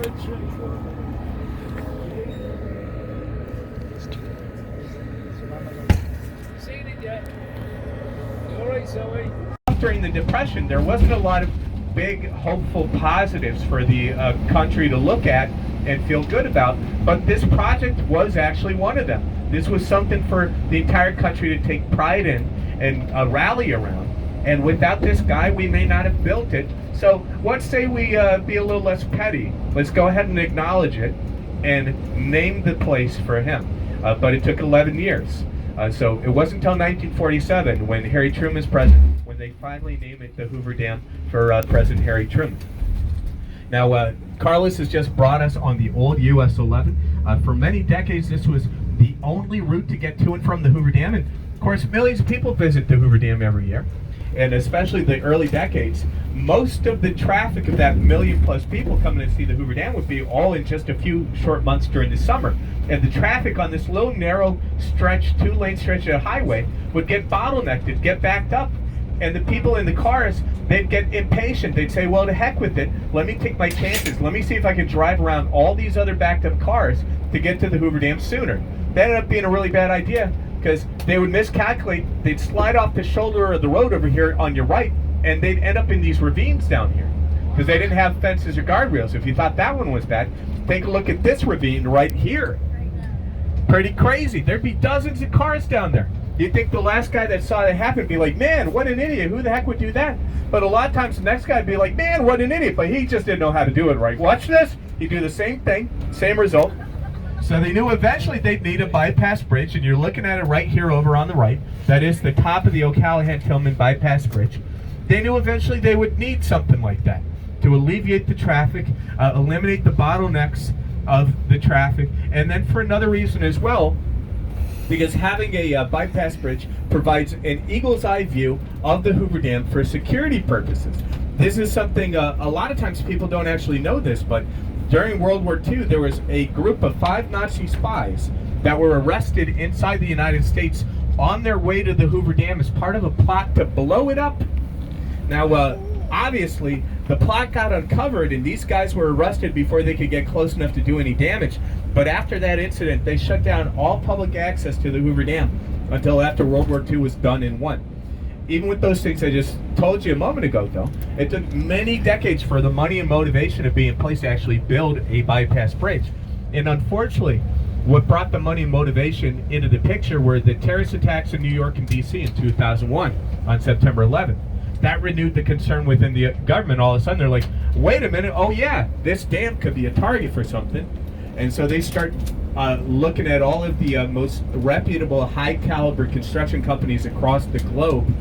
Seen it yet? All right, Zoe. During the Depression, there wasn't a lot of big, hopeful positives for the country to look at and feel good about, but this project was actually one of them. This was something for the entire country to take pride in and rally around. And without this guy, we may not have built it. So let's say we be a little less petty. Let's go ahead and acknowledge it and name the place for him. But it took 11 years. So it wasn't until 1947, when Harry Truman was president, when they finally named it the Hoover Dam for President Harry Truman. Now, Carlos has just brought us on the old US 11. For many decades, this was the only route to get to and from the Hoover Dam. And of course, millions of people visit the Hoover Dam every year. And especially the early decades, most of the traffic of that million-plus people coming to see the Hoover Dam would be all in just a few short months during the summer. And the traffic on this little narrow stretch, two-lane stretch of highway would get bottlenecked, it'd get backed up. And the people in the cars, they'd get impatient. They'd say, well, to heck with it. Let me take my chances. Let me see if I can drive around all these other backed up cars to get to the Hoover Dam sooner. That ended up being a really bad idea, because they would miscalculate. They'd slide off the shoulder of the road over here on your right, and they'd end up in these ravines down here because they didn't have fences or guardrails. If you thought that one was bad, take a look at this ravine right here. Pretty crazy. There'd be dozens of cars down there. You'd think the last guy that saw it happen would be like, man, what an idiot. Who the heck would do that? But a lot of times the next guy would be like, man, what an idiot. But he just didn't know how to do it right. Watch this. He'd do the same thing, same result. So they knew eventually they'd need a bypass bridge, and you're looking at it right here over on the right. That is the top of the O'Callahan-Tillman bypass bridge. They knew eventually they would need something like that to alleviate the traffic, eliminate the bottlenecks of the traffic, and then for another reason as well, because having a bypass bridge provides an eagle's eye view of the Hoover Dam for security purposes. This is something a lot of times people don't actually know this, but during World War II, there was a group of 5 Nazi spies that were arrested inside the United States on their way to the Hoover Dam as part of a plot to blow it up. Now, obviously, the plot got uncovered, and these guys were arrested before they could get close enough to do any damage. But after that incident, they shut down all public access to the Hoover Dam until after World War II was done and won. Even with those things I just told you a moment ago, though, it took many decades for the money and motivation to be in place to actually build a bypass bridge. And unfortunately, what brought the money and motivation into the picture were the terrorist attacks in New York and D.C. in 2001 on September 11th. That renewed the concern within the government. All of a sudden, they're like, wait a minute, oh yeah, this dam could be a target for something. And so they start looking at all of the most reputable, high-caliber construction companies across the globe.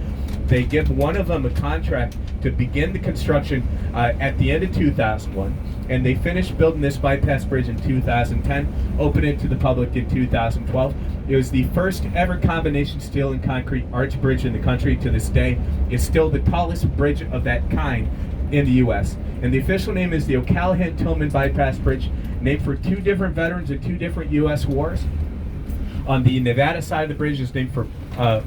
They give one of them a contract to begin the construction at the end of 2001, and they finished building this bypass bridge in 2010, opened it to the public in 2012. It was the first ever combination steel and concrete arch bridge in the country. To this day, it's still the tallest bridge of that kind in the U.S. And the official name is the O'Callahan-Tillman Bypass Bridge, named for 2 different veterans of 2 different U.S. wars. On the Nevada side of the bridge is named for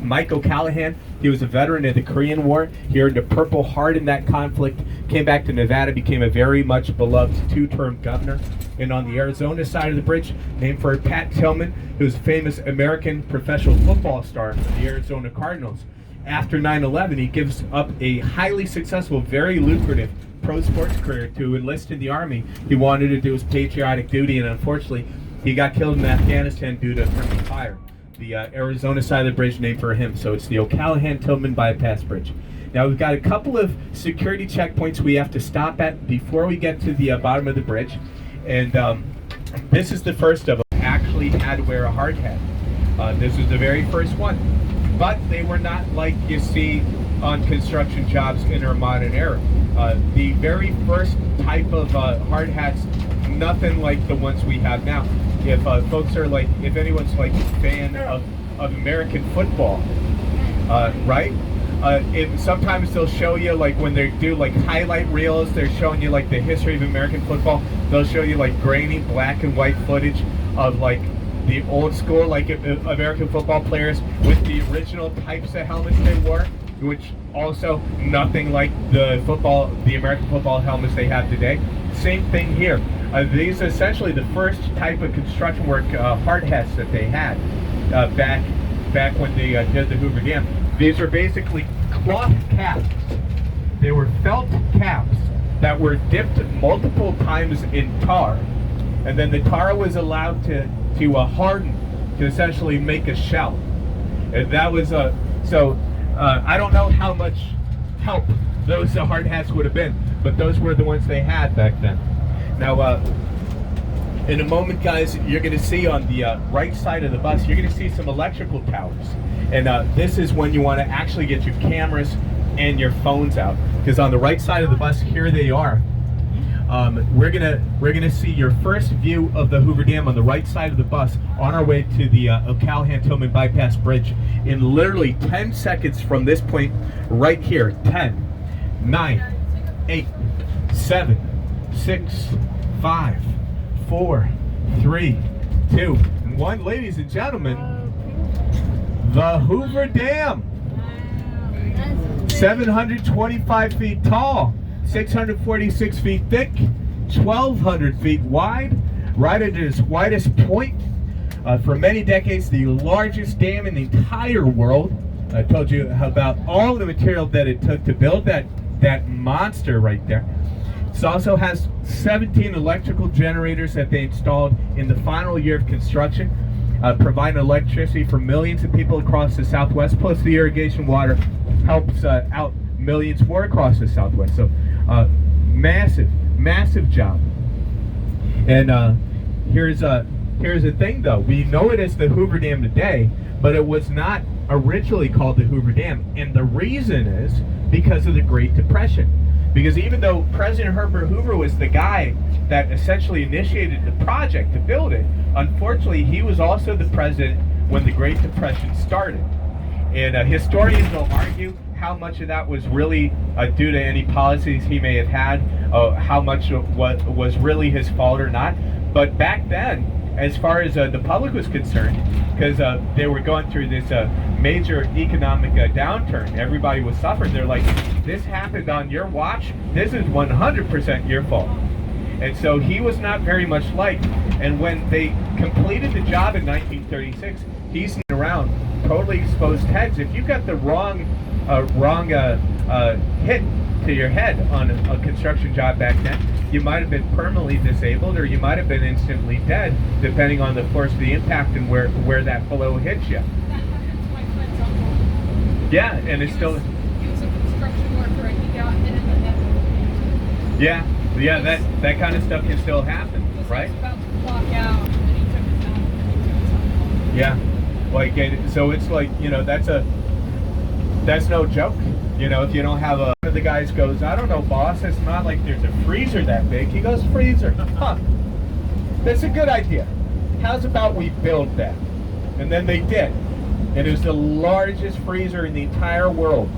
Mike O'Callahan. He was a veteran of the Korean War. He earned a Purple Heart in that conflict, came back to Nevada, became a very much beloved 2-term governor. And on the Arizona side of the bridge, named for Pat Tillman, who was a famous American professional football star for the Arizona Cardinals. After 9/11, he gives up a highly successful, very lucrative pro sports career to enlist in the Army. He wanted to do his patriotic duty, and unfortunately, he got killed in Afghanistan due to friendly fire. The Arizona side of the bridge named for him, so it's the O'Callahan-Tillman Bypass Bridge. Now we've got a couple of security checkpoints we have to stop at before we get to the bottom of the bridge, and this is the first of them. Actually had to wear a hard hat. This was the very first one, but they were not like you see on construction jobs in our modern era. The very first type of hard hats, nothing like the ones we have now. If folks are like, if anyone's like a fan of American football, right? Sometimes they'll show you, like when they do like highlight reels, they're showing you like the history of American football. They'll show you like grainy black and white footage of like the old school like American football players with the original types of helmets they wore, which also nothing like the American football helmets they have today. Same thing here. these are essentially the first type of construction work hard hats that they had back when they did the Hoover Dam. These are basically cloth caps. They were felt caps that were dipped multiple times in tar, and then the tar was allowed to harden to essentially make a shell. And that was I don't know how much help those hard hats would have been, but those were the ones they had back then. Now, in a moment, guys, you're going to see on the right side of the bus, you're going to see some electrical towers. And this is when you want to actually get your cameras and your phones out, because on the right side of the bus, here they are. We're gonna see your first view of the Hoover Dam on the right side of the bus on our way to the Ocala-Hantillman Bypass Bridge in literally 10 seconds from this point right here. 10, 9, 8, 7, 6, 5, 4, 3, 2, and 1. Ladies and gentlemen, the Hoover Dam. 725 feet tall, 646 feet thick, 1,200 feet wide, right at its widest point. For many decades, the largest dam in the entire world. I told you about all the material that it took to build that monster right there. It also has 17 electrical generators that they installed in the final year of construction, providing electricity for millions of people across the Southwest, plus the irrigation water helps out millions more across the Southwest. So massive job. And here's a thing though. We know it as the Hoover Dam today, but it was not originally called the Hoover Dam. And the reason is because of the Great Depression. Because even though President Herbert Hoover was the guy that essentially initiated the project to build it, unfortunately he was also the president when the Great Depression started. And historians will argue how much of that was really due to any policies he may have had, how much of what was really his fault or not. But back then, as far as the public was concerned, because they were going through this major economic downturn, everybody was suffering. They're like, this happened on your watch, this is 100% your fault. And so he was not very much liked. And when they completed the job in 1936, he's around totally exposed heads. If you got the wrong hit to your head on a construction job back then, you might have been permanently disabled, or you might have been instantly dead, depending on the force of the impact and where that blow hits you. That happened to my friend's uncle. Yeah, and it's still. He was a construction worker, and he got hit in the head. Yeah, that kind of stuff can still happen, right? He was about to clock out, and he took his helmet. Yeah, like, so it's like, that's no joke. If you don't have one of the guys goes, I don't know, boss, it's not like there's a freezer that big. He goes, freezer, huh? That's a good idea. How's about we build that? And then they did. And it was the largest freezer in the entire world,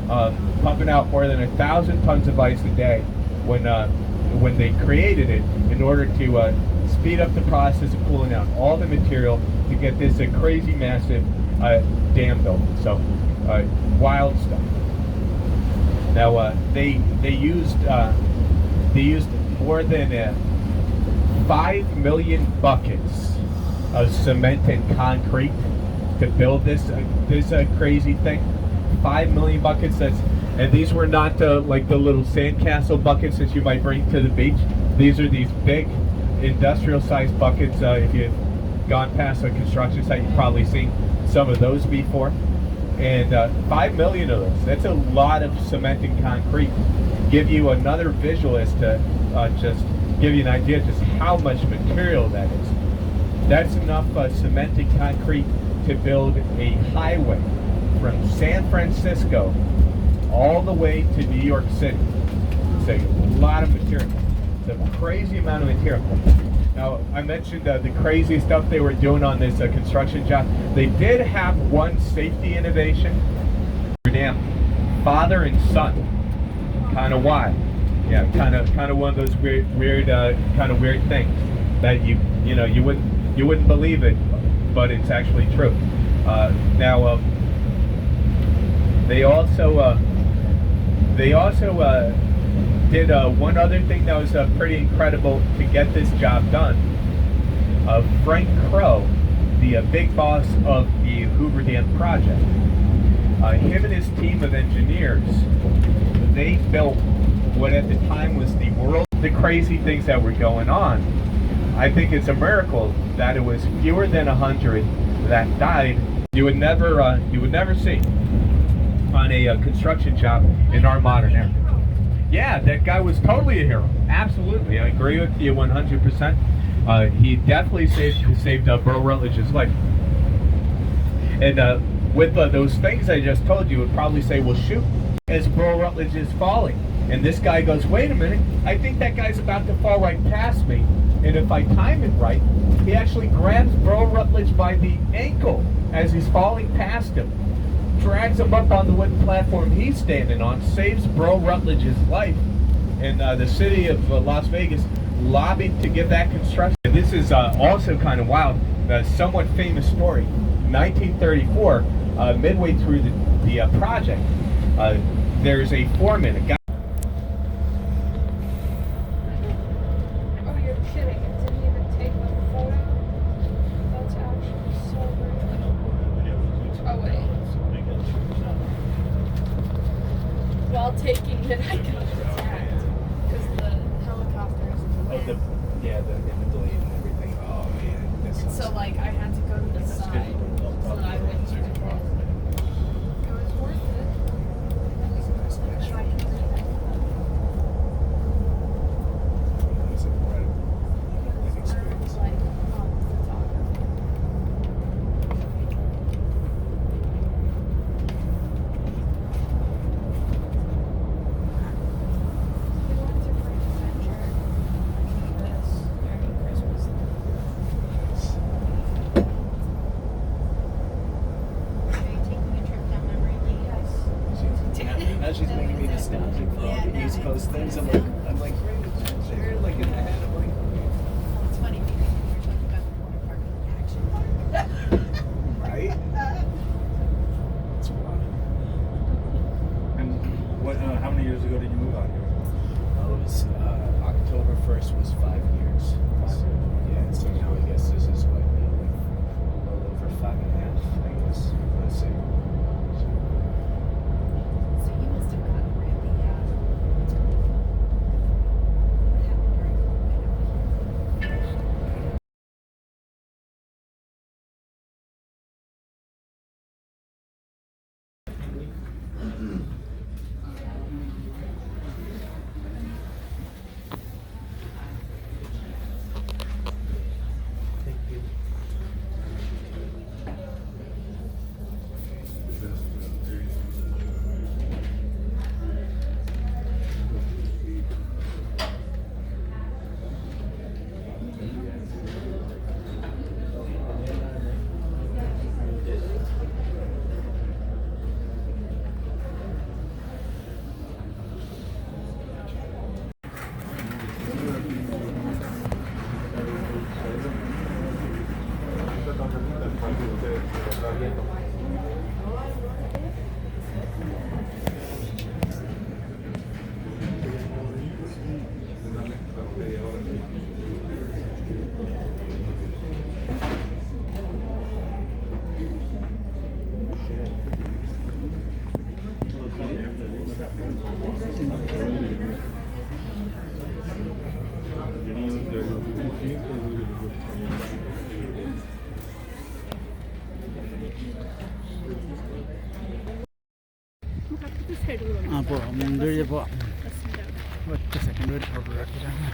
pumping out more than 1,000 tons of ice a day when they created it in order to speed up the process of cooling out all the material to get this crazy massive dam built. So wild stuff. Now they used more than 5 million buckets of cement and concrete to build this crazy thing. 5 million buckets. And these were not like the little sandcastle buckets that you might bring to the beach. These are these big industrial-sized buckets. If you've gone past a construction site, you've probably seen some of those before. And 5 million of those. That's a lot of cement and concrete. Give you another visual as to just give you an idea of just how much material that is. That's enough cement and concrete to build a highway from San Francisco all the way to New York City. It's a lot of material. It's a crazy amount of material. Now, I mentioned the crazy stuff they were doing on this construction job. They did have one safety innovation. Damn, father and son. Kind of why? Yeah, kind of one of those weird kind of weird things that you wouldn't believe it, but it's actually true. Now, they also did one other thing that was pretty incredible to get this job done. Frank Crow, the big boss of the Hoover Dam project, him and his team of engineers, they built what at the time was the world. The crazy things that were going on. I think it's a miracle that it was fewer than 100 that died. You would never see on a construction job in our modern era. Yeah, that guy was totally a hero. Absolutely, I agree with you 100%. He definitely saved Burl Rutledge's life. And with those things I just told you, would probably say, well, shoot, as Burl Rutledge is falling. And this guy goes, wait a minute, I think that guy's about to fall right past me. And if I time it right, he actually grabs Burl Rutledge by the ankle as he's falling past him, drags him up on the wooden platform he's standing on, saves Burl Rutledge's life. And the city of Las Vegas lobbied to get that construction. And this is also kind of wild, a somewhat famous story. 1934, midway through the project, there's a foreman, a guy. Oh, you're kidding. It didn't even take like a photo. That's actually so weird. Oh, wait. While taking it, I got attacked. Because the helicopter is in the way. The blade and everything. Oh, man. And so, like, I had to go to the side so that I wouldn't get hit. It was worth it. I tried to do it. It's incredible. An It experience. was like, photography. We went to Great Adventure like this during Christmas. Are you taking a trip down memory lane? Yes. Now she's making me nostalgic for all the East Coast things. I'm like, Great Adventure, like in the head. I'm like, Well, it's funny because we were talking about the water park and the action park. right? It's wild. And what? How many years ago did you move out here? It was October 1st was 5 years. Yeah, so now I guess this is what, a little over 5.5, I guess. Let's see. So you must have gotten really, what happened during COVID? പോവാം മുൻകഴിഞ്ഞ് പോവാം ഒറ്റ second ഒരു photo എടുത്തിട്ടാണ്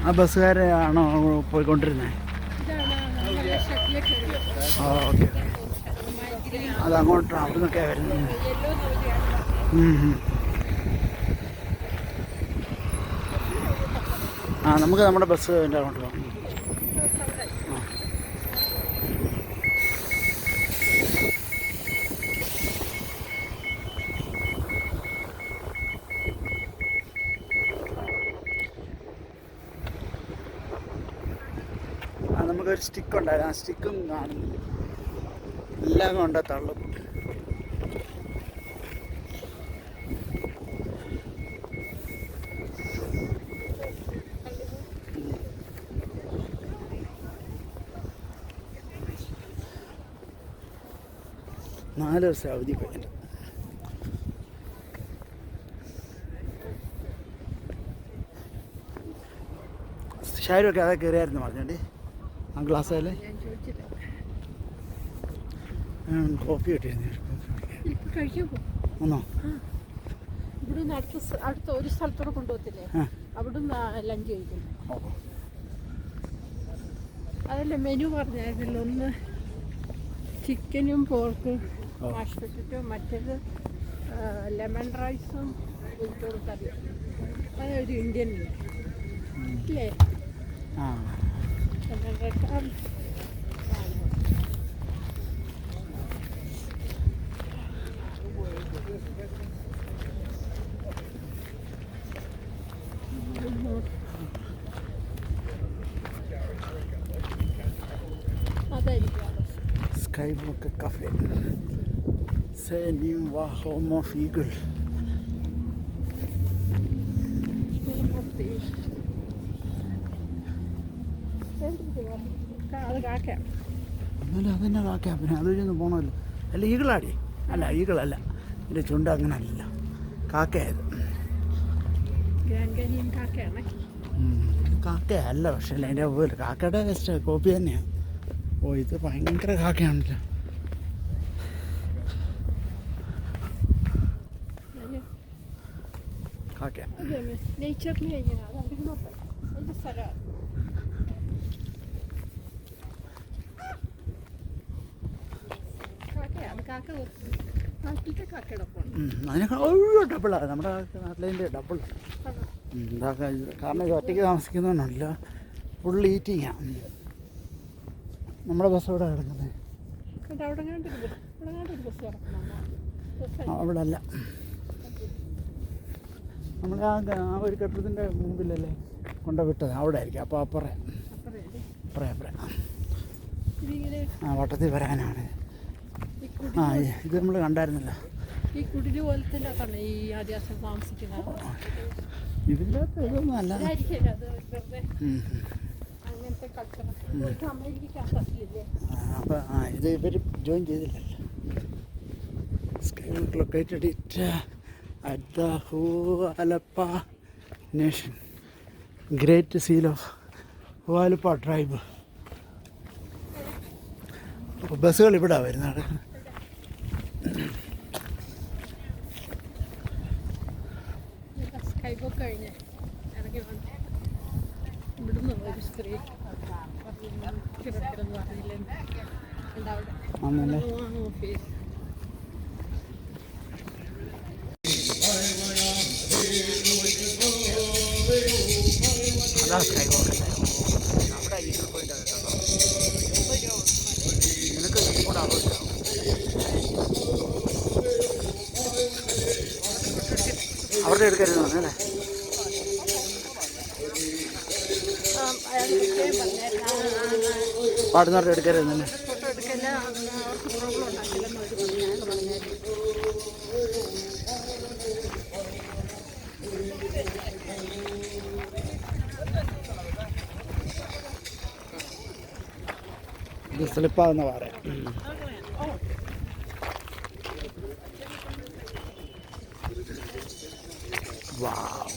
ആ ബസ്സുകാരെ ആണോ പോയിക്കൊണ്ടിരുന്നത്? ആ okay അതങ്ങോട്ടാണ് അവിടെ നിന്നൊക്കെ വരുന്നത്. ആ നമുക്ക് നമ്മുടെ ബസ് അതിൻ്റെ അങ്ങോട്ട് പോകാം. നമുക്കൊരു സ്റ്റിക്ക് ഉണ്ടായിരുന്നു, ആ സ്റ്റിക്കും കാണുന്നില്ല, എല്ലാം കൊണ്ട് തള്ളും. നാല് ദിവസം അവധി കഴിഞ്ഞു. ഷാരൊക്കെ അതൊക്കെ കയറിയായിരുന്നു പറഞ്ഞോണ്ട് ആ ഗ്ലാസ്സിൽ ഞാൻ ചോദിച്ചില്ല. കോഫി കിട്ടിയായിരുന്നു. ഇപ്പൊ കഴിക്കാൻ പോകും. ഒന്നോ ഇവിടുന്ന് അടുത്ത ഒരു സ്ഥലത്തോടെ കൊണ്ടുപോകത്തില്ലേ, അവിടുന്ന് ലഞ്ച് കഴിക്കും. അതല്ലേ മെനു പറഞ്ഞായിരുന്നല്ലോ, ഒന്ന് ചിക്കനും പോർക്ക് മാഷ് പൊട്ടറ്റോ, മറ്റേത് ലെമൺ റൈസും വെജിറ്റബിൾ കറിയും. അതൊരു ഇന്ത്യൻ ഇല്ലേ, lemon rice. Skywalk Cafe. Senim var home of Eagle. അത് കാക്കാം. എന്നാലും അതെന്നെ കാക്കാം, പിന്നെ അതുവഴിയൊന്നും പോകണമല്ലോ. അല്ല ഈഗിളാടി, അല്ല ഈഗിളല്ല, എൻ്റെ ചുണ്ട് അങ്ങനെ അല്ല, കാക്കയായത്. Grand canyon കാക്കയാണ്. കാക്കയല്ല, പക്ഷേ അല്ല അതിൻ്റെ പോലെ കാക്കയുടെ ജസ്റ്റ് കോപ്പി തന്നെയാണ്. ഓ ഇത് ഭയങ്കര കാക്കയാണല്ലോ. കാക്ക നേച്ചറിന് കഴിഞ്ഞാൽ അത് അവിടെ അതിൻ്റെ സ്ഥലമാണ്. കാക്കയാണ്, കാക്ക നാട്ടിലത്തെ കാക്കയുടെ ഒപ്പം. അതിനൊക്കെ ഡബിളാണ് നമ്മുടെ നാട്ടിലെ ഡബിൾ. കാരണം ഇത് ഒറ്റയ്ക്ക് താമസിക്കുന്നതുകൊണ്ടല്ല, ഫുൾ ഈറ്റിങ്ങാണ്. നമ്മുടെ ബസ് ഇവിടെ കിടക്കുന്നത് അവിടെ അല്ല, നമ്മൾ ആ ഒരു കെട്ടിടത്തിൻ്റെ മുമ്പിലല്ലേ കൊണ്ടുവിട്ടത്, അവിടെ ആയിരിക്കും. അപ്പോൾ അപ്പുറം വട്ടത്തിൽ വരാനാണ്. ഇത് നമ്മൾ കണ്ടായിരുന്നല്ലോ. ഈ കുടില് പോലത്തെ ഈ ആദിവാസികൾ താമസിക്കുന്നത് ഇതിൻ്റെ ഇതൊന്നും അല്ല. അങ്ങനത്തെ കൾച്ചർ അമേരിക്കയില്ലേ. അപ്പം ഇത് ഇവർ ജോയിൻ ചെയ്തില്ലല്ലോ. Skywalk located it at the Hualpa Nation, Great Seal of Hualpa Tribe. ബസ്സുകൾ ഇവിടെ വരുന്നത്. സ്കൈബോക്ക് കഴിഞ്ഞ് ഇറങ്ങി വന്നു. ഇവിടുന്ന് ഒരു സ്ത്രീ കിടക്കിടന്ന് പറഞ്ഞില്ലേ ആണല്ലേ. ഓഫീസ് അതാ സ്കൈവാക്ക്. അവിടെ ഈഗിൾ പോയിന്റ് നിനക്ക് കൂടെ ആവശ്യമാവും. അവരുടെ എടുക്കരുത് അല്ലേ? പാടുന്നവരുടെ എടുക്കരുതെന്നല്ലേ? ഫോട്ടോ എടുക്കല്ല, അവർക്ക് പ്രോബ്ലം ഉണ്ടാക്കില്ലെന്ന് ഒരു പറഞ്ഞു. ഇത് സ്ലിപ്പാകുന്ന പറയാം. വാവ്.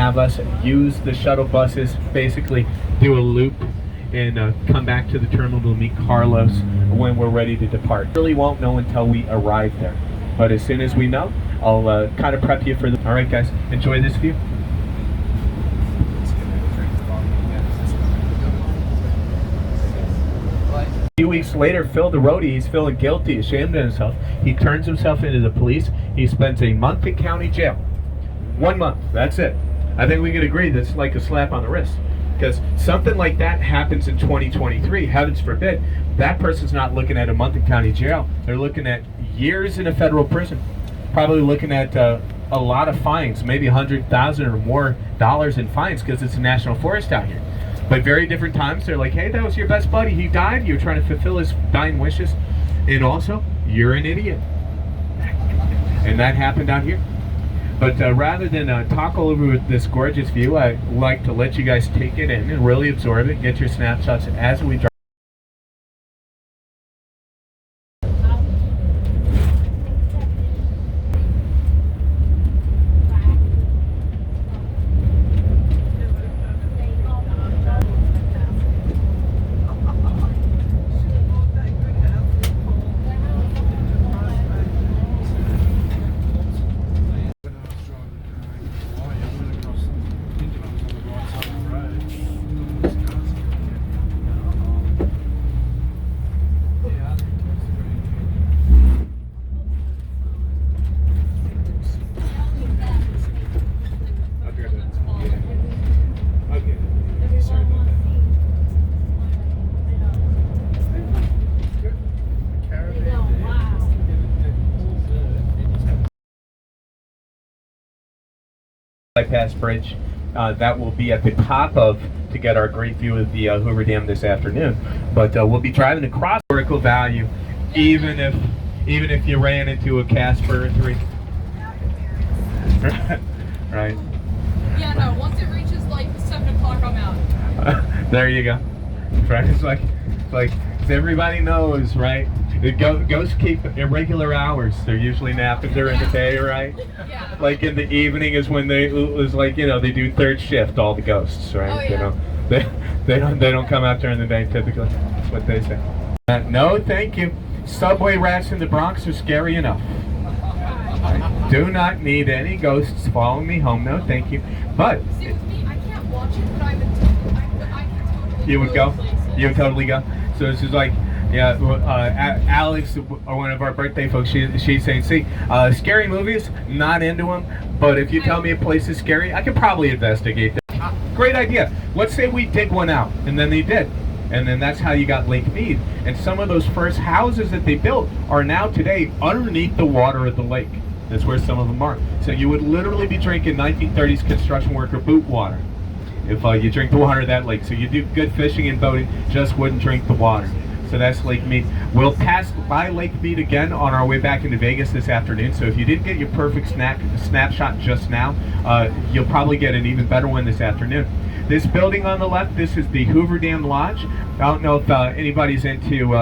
have us use the shuttle buses, basically do a loop and come back to the terminal to meet Carlos when we're ready to depart. Really won't know until we arrive there, but as soon as we know, I'll kind of prep you for the. All right, guys, enjoy this view. A few weeks later, Phil the roadie, he's feeling guilty, ashamed of himself. He turns himself into the police. He spends a month in county jail. 1 month, that's it. I think we could agree that's like a slap on the wrist. Because something like that happens in 2023, heavens forbid, that person's not looking at a month in county jail. They're looking at years in a federal prison. Probably looking at a lot of fines, maybe $100,000 or more dollars in fines because it's a national forest out here. But very different times, they're like, hey, that was your best buddy. He died. You were trying to fulfill his dying wishes. And also, you're an idiot. And that happened out here. But rather than talk all over with this gorgeous view, I'd like to let you guys take it in and really absorb it, get your snapshots as we drive. Bypass bridge that will be at the top of to get our great view of the Hoover Dam this afternoon. But we'll be driving across historical value, even if you ran into a Casper 3. Right. Yeah, no. Once it reaches like 7 o'clock, I'm out. There you go. Right. It's like everybody knows, right? Ghosts keep irregular hours. They're usually napping during the day, right? Yeah. Like in the evening is when they do third shift. All the ghosts, right? Oh, yeah. They don't come out during the day typically. That's what they say. No, thank you. Subway rats in the Bronx are scary enough. I do not need any ghosts following me home. No, thank you. But See, with me, I can't watch it, but I can totally. you would go. places. You would totally go. So this is like. Yeah, Alex, one of our birthday folks, she's saying, see, scary movies, not into them, but if you tell me a place is scary, I can probably investigate that. Great idea. Let's say we dig one out, and then they did. And then that's how you got Lake Mead. And some of those first houses that they built are now today underneath the water of the lake. That's where some of them are. So you would literally be drinking 1930s construction worker boot water if you drink the water of that lake. So you do good fishing and boating, just wouldn't drink the water. So that's Lake Mead. We'll pass by Lake Mead again on our way back into Vegas this afternoon. So if you didn't get your perfect snapshot just now, you'll probably get an even better one this afternoon. This building on the left, this is the Hoover Dam Lodge. I don't know if anybody's into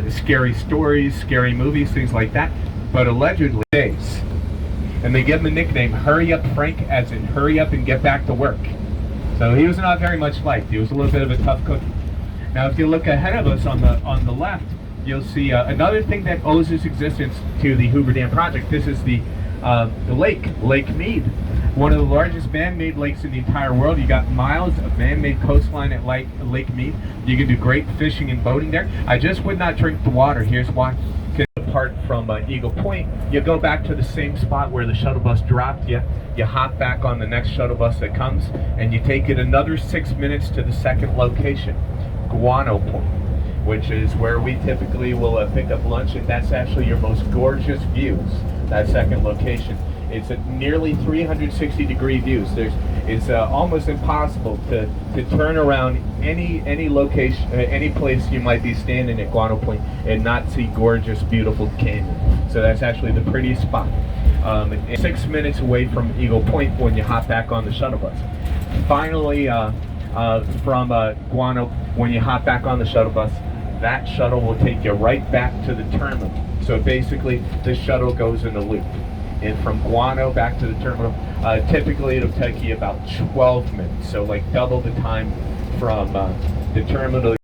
scary stories, scary movies, things like that, but allegedly days. And they give him a nickname, Hurry Up Frank, as in hurry up and get back to work. So he was not very much liked. He was a little bit of a tough cookie. Now, if you look ahead of us on the left, you'll see another thing that owes its existence to the Hoover Dam project. This is the Lake Mead, one of the largest man-made lakes in the entire world. You got miles of man-made coastline at Lake Mead. You can do great fishing and boating there. I just would not drink the water. Here's why. Apart from Eagle Point, you go back to the same spot where the shuttle bus dropped you. You hop back on the next shuttle bus that comes, and you take it another 6 minutes to the second location, Guano Point, which is where we typically will pick up lunch, and that's actually your most gorgeous views, that second location. It's a nearly 360-degree views. It's almost impossible to turn around any location, any place you might be standing at Guano Point and not see gorgeous, beautiful canyon. So that's actually the prettiest spot. 6 minutes away from Eagle Point when you hop back on the shuttle bus. Finally, from Guano, when you hop back on the shuttle bus, that shuttle will take you right back to the terminal. So basically, this shuttle goes in a loop. And from Guano back to the terminal, typically it'll take you about 12 minutes. So like double the time from the terminal.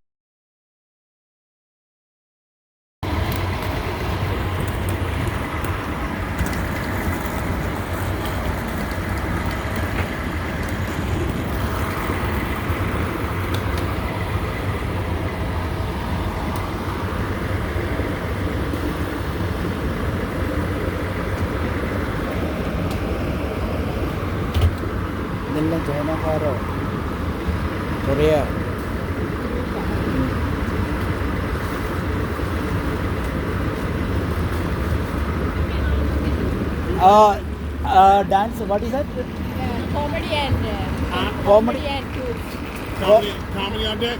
ഇതെല്ലാം ചൈനക്കാരോ Korea dance what is that Comedy and Comedy? and tours. Comedy on deck?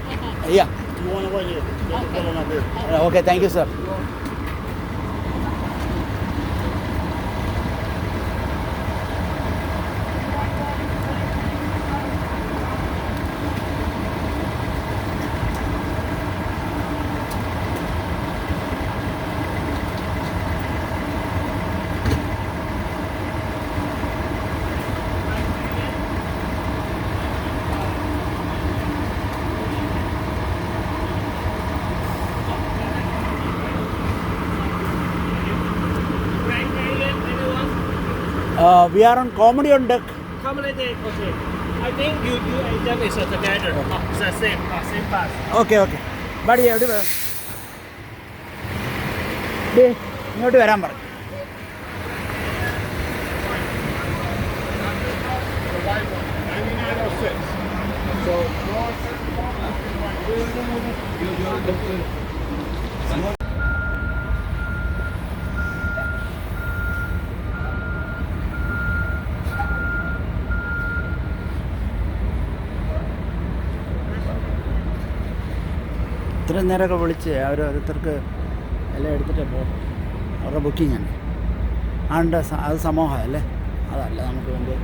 Yeah You want it right here. There's a bullet up here. Okay thank you sir we are on comedy on deck. Comedy deck, okay. I think you and them is together. It's the same pass. Okay okay buddy എവിടെ ഇങ്ങോട്ട് വരാൻ പറഞ്ഞു ഇത്രയും നേരമൊക്കെ വിളിച്ച് ഓരോരുത്തർക്ക് എല്ലാം എടുത്തിട്ടേ പോകും അവരുടെ ബുക്കിംഗ് ആണ് ആണ്ട് അത് സമൂഹമല്ലേ അതല്ല നമുക്ക് വേണ്ടി